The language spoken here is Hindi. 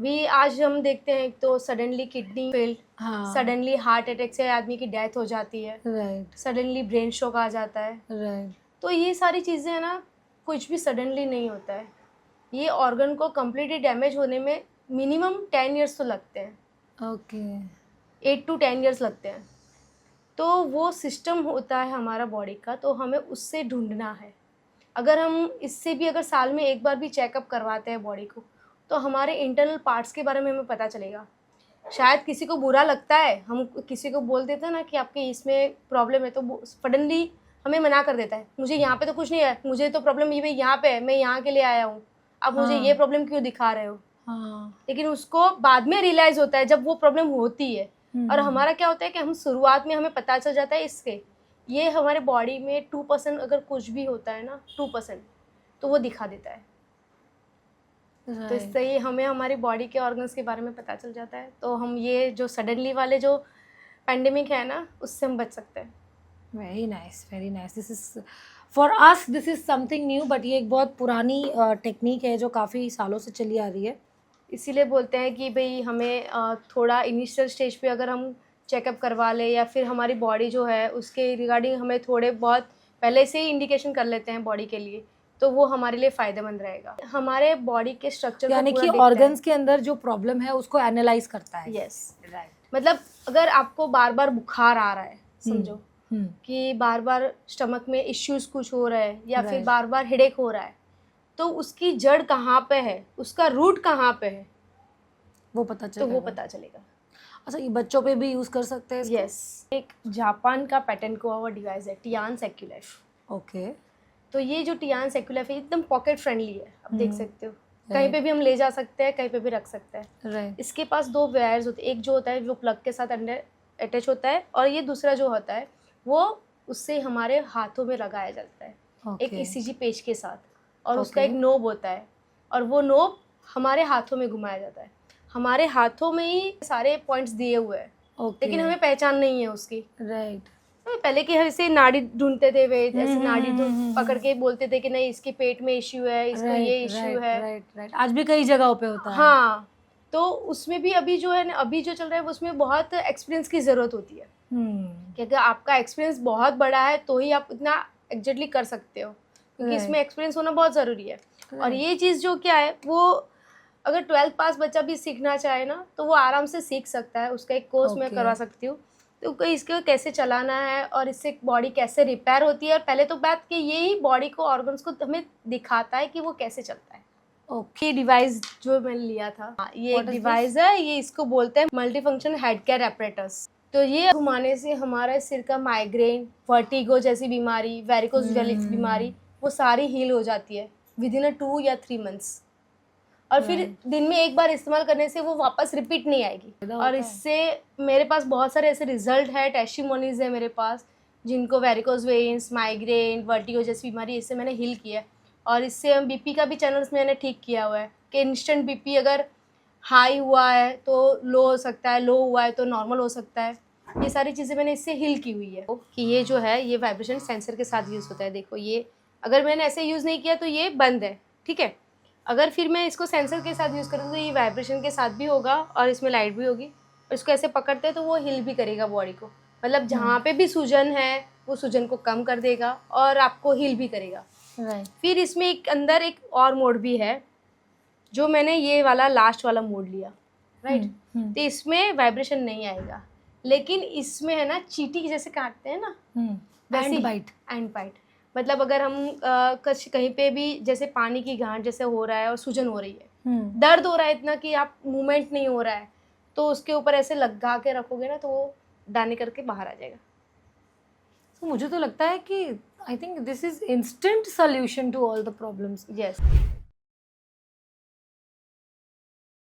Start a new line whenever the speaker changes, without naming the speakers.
भी आज हम देखते हैं तो सडनली किडनी फेल,
हाँ
सडनली हार्ट अटैक से आदमी की डेथ हो जाती है,
राइट
सडनली ब्रेन स्ट्रोक आ जाता है।
राइट
तो ये सारी चीज़ें हैं ना, कुछ भी सडनली नहीं होता है। ये ऑर्गन को कम्प्लीटली डैमेज होने में मिनिमम 10 ईयर्स तो लगते हैं,
ओके
8 to 10 ईयर्स लगते हैं। तो वो सिस्टम होता है हमारा बॉडी का, तो हमें उससे ढूंढना है। अगर हम इससे भी अगर साल में एक बार भी चेकअप करवाते हैं बॉडी को, तो हमारे इंटरनल पार्ट्स के बारे में हमें पता चलेगा। शायद किसी को बुरा लगता है, हम किसी को बोल देते हैं ना कि आपके इसमें प्रॉब्लम है, तो वो सडनली हमें मना कर देता है, मुझे यहाँ पे तो कुछ नहीं है, मुझे तो प्रॉब्लम ये यहाँ पे है, मैं यहाँ के लिए आया हूँ, आप मुझे ये प्रॉब्लम क्यों दिखा रहे हो।
हाँ
लेकिन उसको बाद में रियलाइज़ होता है जब वो प्रॉब्लम होती है। और हमारा क्या होता है कि हम शुरुआत में हमें पता चल जाता है इसके, ये हमारे बॉडी में 2% अगर कुछ भी होता है ना, 2%, तो वो दिखा देता है। तो इससे ही हमें हमारी बॉडी के ऑर्गन्स के बारे में पता चल जाता है। तो हम ये जो सडनली वाले जो पेंडेमिक है ना, उससे हम बच सकते हैं।
Very nice this is for us this is something new, but ये एक बहुत पुरानी टेक्निक है जो काफ़ी सालों से चली आ रही है।
इसीलिए बोलते हैं कि भाई हमें थोड़ा इनिशियल स्टेज पे अगर हम चेकअप करवा लें, या फिर हमारी बॉडी जो है उसके रिगार्डिंग हमें थोड़े बहुत पहले से ही इंडिकेशन कर लेते हैं बॉडी के लिए, तो वो हमारे लिए फ़ायदेमंद रहेगा। हमारे बॉडी के स्ट्रक्चर को
यानी कि
पूरा
ऑर्गन्स के अंदर जो प्रॉब्लम है उसको एनालाइज करता है।
यस,
राइट
मतलब अगर आपको बार बार बुखार आ रहा है, समझो कि बार बार स्टमक में इश्यूज कुछ हो रहा है, या फिर
Right.
बार बार हेडेक हो रहा है, तो उसकी जड़ कहाँ पे है, उसका रूट कहाँ पे है,
वो पता
तो
चलेगा।
वो पता चलेगा।
अच्छा, ये बच्चों पे भी यूज कर सकते हैं इसको?
यस, एक जापान का पैटेंट हुआ हुआ डिवाइस है टियान सेक्यूलाइफ।
ओके
तो ये जो टियान सेक्यूलाइफ है एकदम पॉकेट फ्रेंडली है, आप देख सकते हो, कहीं पे भी हम ले जा सकते हैं, कहीं पे भी रख सकते हैं।
राइट
इसके पास 2 वायर्स होते हैं, एक जो होता है वो प्लग के साथ अंदर अटैच होता है, और ये दूसरा जो होता है वो उससे हमारे हाथों में लगाया जाता है, एक ईसीजी पेज के साथ, और उसका एक नोब होता है, और वो नोब हमारे हाथों में घुमाया जाता है। हमारे हाथों में ही सारे पॉइंट्स दिए हुए हैं, लेकिन हमें पहचान नहीं है उसकी।
राइट
पहले के ऐसे नाड़ी ढूंढते थे वे, ऐसे नाड़ी पकड़ के बोलते थे कि नहीं इसके पेट में इश्यू है, इसको ये इश्यू है।
राइट आज भी कई जगहों पे होता है।
हाँ, तो उसमें भी अभी जो है ना, अभी जो चल रहा है उसमें बहुत एक्सपीरियंस की ज़रूरत होती है, कि अगर आपका एक्सपीरियंस बहुत बड़ा है तो ही आप इतना एग्जैक्टली कर सकते हो, क्योंकि इसमें एक्सपीरियंस होना बहुत ज़रूरी है। और ये चीज़ जो क्या है, वो अगर 12th पास बच्चा भी सीखना चाहे ना, तो वो आराम से सीख सकता है। उसका एक कोर्स मैं करवा सकती हूँ, तो इसको कैसे चलाना है और इससे बॉडी कैसे रिपेयर होती है। और पहले तो बात कि यही बॉडी को, ऑर्गन्स को हमें दिखाता है कि वो कैसे चलता है। ओके, डिवाइस जो मैंने लिया था, ये एक डिवाइस है, ये इसको बोलते हैं multi function head care apparatus. तो ये घुमाने से हमारे सिर का माइग्रेन, वर्टिगो जैसी बीमारी, वेरिकोज वेन बीमारी, वो सारी हील हो जाती है विदिन 2 या 3 मंथ्स। और फिर दिन में एक बार इस्तेमाल करने से वो वापस रिपीट नहीं आएगी। और इससे मेरे पास बहुत सारे ऐसे रिजल्ट है, टेस्टिमोनीज है मेरे पास, जिनको वेरिकोज वेन्स, माइग्रेन, वर्टिगो जैसी बीमारी, इससे मैंने हील किया है। और इससे हम बीपी का भी चैनल्स मैंने ठीक किया हुआ है, कि इंस्टेंट बीपी अगर हाई हुआ है तो लो हो सकता है, लो हुआ है तो नॉर्मल हो सकता है। ये सारी चीज़ें मैंने इससे हील की हुई है। कि ये जो है ये वाइब्रेशन सेंसर के साथ यूज़ होता है। देखो, ये अगर मैंने ऐसे यूज़ नहीं किया तो ये बंद है, ठीक है। अगर फिर मैं इसको सेंसर के साथ यूज़ करूँ तो ये वाइब्रेशन के साथ भी होगा, और इसमें लाइट भी होगी, और इसको ऐसे पकड़ते हैं तो वो हिल भी करेगा बॉडी को। मतलब जहाँ पे भी सूजन है वो सूजन को कम कर देगा और आपको हिल भी करेगा। फिर इसमें एक अंदर एक और मोड भी है, जो मैंने ये वाला लास्ट वाला मोड लिया, राइट। तो इसमें वाइब्रेशन नहीं आएगा, लेकिन इसमें है ना, चींटी जैसे काटते हैं ना, वैसे एंड बाइट। मतलब अगर हम कहीं पे भी जैसे पानी की गांठ जैसे हो रहा है और सूजन हो रही है, दर्द हो रहा है इतना कि आप मूवमेंट नहीं हो रहा है, तो उसके ऊपर ऐसे लगा के रखोगे ना, तो वो दाने करके बाहर आ जाएगा।
तो मुझे तो लगता है कि I think this is instant solution to all the problems.
Yes.